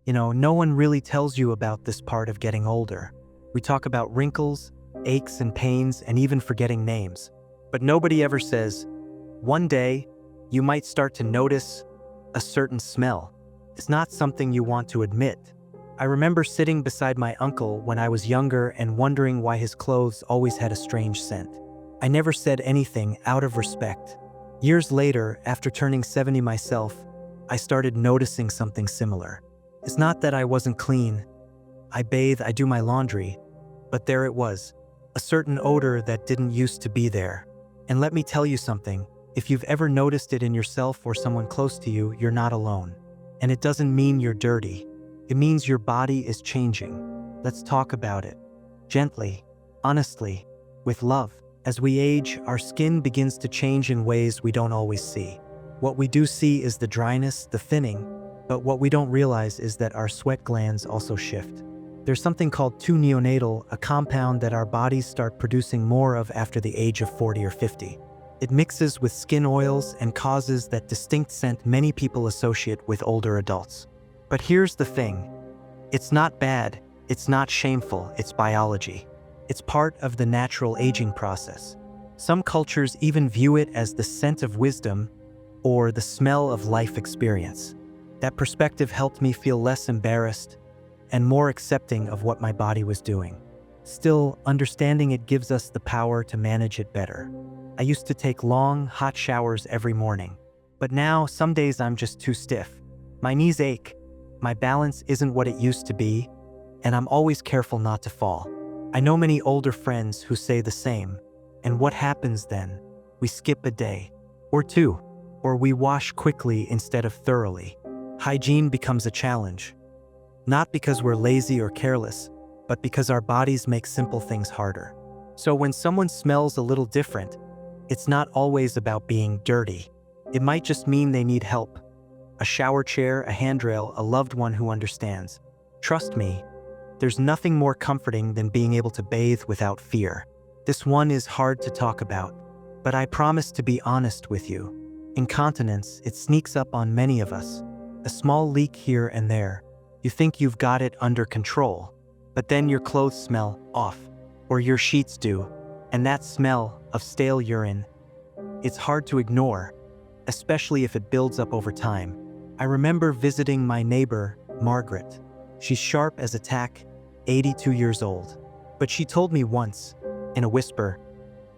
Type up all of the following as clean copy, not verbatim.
No one really tells you about this part of getting older. We talk about wrinkles, aches and pains, and even forgetting names. But nobody ever says, one day, you might start to notice a certain smell. It's not something you want to admit. I remember sitting beside my uncle when I was younger and wondering why his clothes always had a strange scent. I never said anything out of respect. Years later, after turning 70 myself, I started noticing something similar. It's not that I wasn't clean. I bathe, I do my laundry, but there it was, a certain odor that didn't used to be there. And let me tell you something, if you've ever noticed it in yourself or someone close to you, you're not alone. And it doesn't mean you're dirty. It means your body is changing. Let's talk about it. Gently, honestly, with love. As we age, our skin begins to change in ways we don't always see. What we do see is the dryness, the thinning, but what we don't realize is that our sweat glands also shift. There's something called 2-neonatal, a compound that our bodies start producing more of after the age of 40 or 50. It mixes with skin oils and causes that distinct scent many people associate with older adults. But here's the thing. It's not bad, it's not shameful, it's biology. It's part of the natural aging process. Some cultures even view it as the scent of wisdom or the smell of life experience. That perspective helped me feel less embarrassed and more accepting of what my body was doing. Still, understanding it gives us the power to manage it better. I used to take long, hot showers every morning, but now some days I'm just too stiff. My knees ache, my balance isn't what it used to be, and I'm always careful not to fall. I know many older friends who say the same, and what happens then? We skip a day, or two, or we wash quickly instead of thoroughly. Hygiene becomes a challenge. Not because we're lazy or careless, but because our bodies make simple things harder. So when someone smells a little different, it's not always about being dirty. It might just mean they need help. A shower chair, a handrail, a loved one who understands. Trust me, there's nothing more comforting than being able to bathe without fear. This one is hard to talk about, but I promise to be honest with you. Incontinence, it sneaks up on many of us. A small leak here and there. You think you've got it under control, but then your clothes smell off, or your sheets do, and that smell of stale urine, it's hard to ignore, especially if it builds up over time. I remember visiting my neighbor, Margaret. She's sharp as a tack, 82 years old. But she told me once, in a whisper,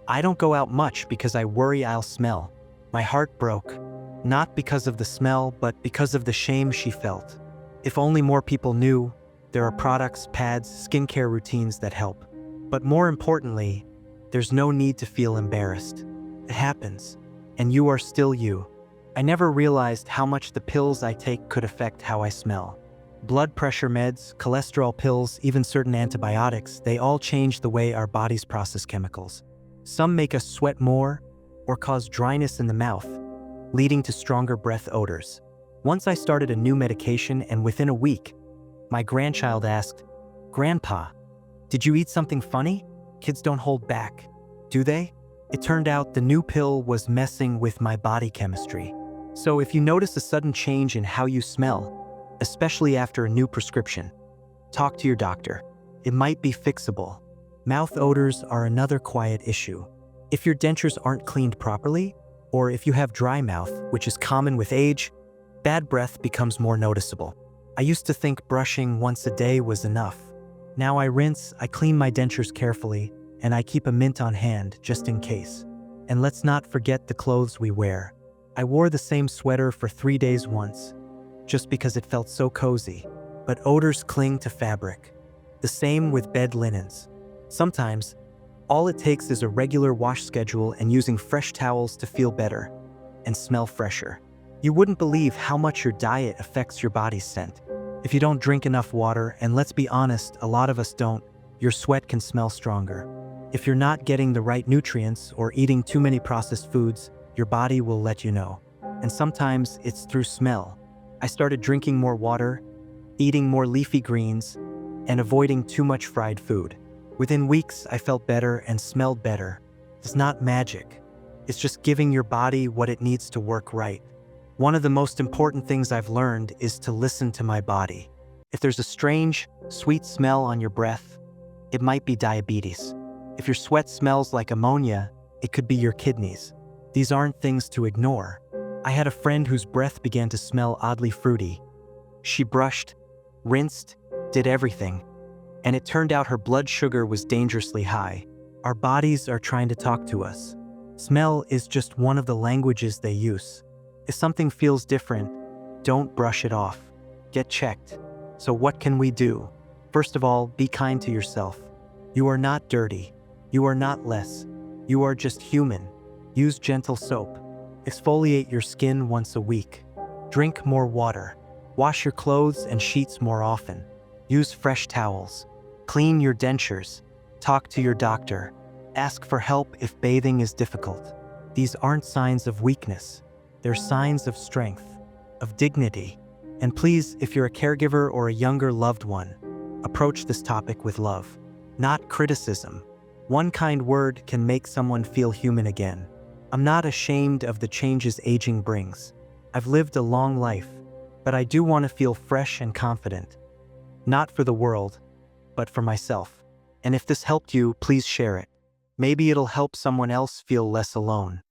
I don't go out much because I worry I'll smell. My heart broke, not because of the smell, but because of the shame she felt. If only more people knew, there are products, pads, skincare routines that help. But more importantly, there's no need to feel embarrassed. It happens, and you are still you. I never realized how much the pills I take could affect how I smell. Blood pressure meds, cholesterol pills, even certain antibiotics, they all change the way our bodies process chemicals. Some make us sweat more or cause dryness in the mouth, leading to stronger breath odors. Once I started a new medication, and within a week, my grandchild asked, "Grandpa, did you eat something funny?" Kids don't hold back, do they? It turned out the new pill was messing with my body chemistry. So if you notice a sudden change in how you smell, especially after a new prescription, talk to your doctor. It might be fixable. Mouth odors are another quiet issue. If your dentures aren't cleaned properly, or if you have dry mouth, which is common with age, bad breath becomes more noticeable. I used to think brushing once a day was enough. Now I rinse, I clean my dentures carefully, and I keep a mint on hand just in case. And let's not forget the clothes we wear. I wore the same sweater for 3 days once, just because it felt so cozy. But odors cling to fabric. The same with bed linens. Sometimes, all it takes is a regular wash schedule and using fresh towels to feel better and smell fresher. You wouldn't believe how much your diet affects your body's scent. If you don't drink enough water, and let's be honest, a lot of us don't, your sweat can smell stronger. If you're not getting the right nutrients or eating too many processed foods, your body will let you know. And sometimes it's through smell. I started drinking more water, eating more leafy greens, and avoiding too much fried food. Within weeks, I felt better and smelled better. It's not magic. It's just giving your body what it needs to work right. One of the most important things I've learned is to listen to my body. If there's a strange, sweet smell on your breath, it might be diabetes. If your sweat smells like ammonia, it could be your kidneys. These aren't things to ignore. I had a friend whose breath began to smell oddly fruity. She brushed, rinsed, did everything, and it turned out her blood sugar was dangerously high. Our bodies are trying to talk to us. Smell is just one of the languages they use. If something feels different, don't brush it off. Get checked. So what can we do? First of all, be kind to yourself. You are not dirty. You are not less. You are just human. Use gentle soap. Exfoliate your skin once a week. Drink more water. Wash your clothes and sheets more often. Use fresh towels. Clean your dentures. Talk to your doctor. Ask for help if bathing is difficult. These aren't signs of weakness. They're signs of strength, of dignity. And please, if you're a caregiver or a younger loved one, approach this topic with love, not criticism. One kind word can make someone feel human again. I'm not ashamed of the changes aging brings. I've lived a long life, but I do want to feel fresh and confident. Not for the world, but for myself. And if this helped you, please share it. Maybe it'll help someone else feel less alone.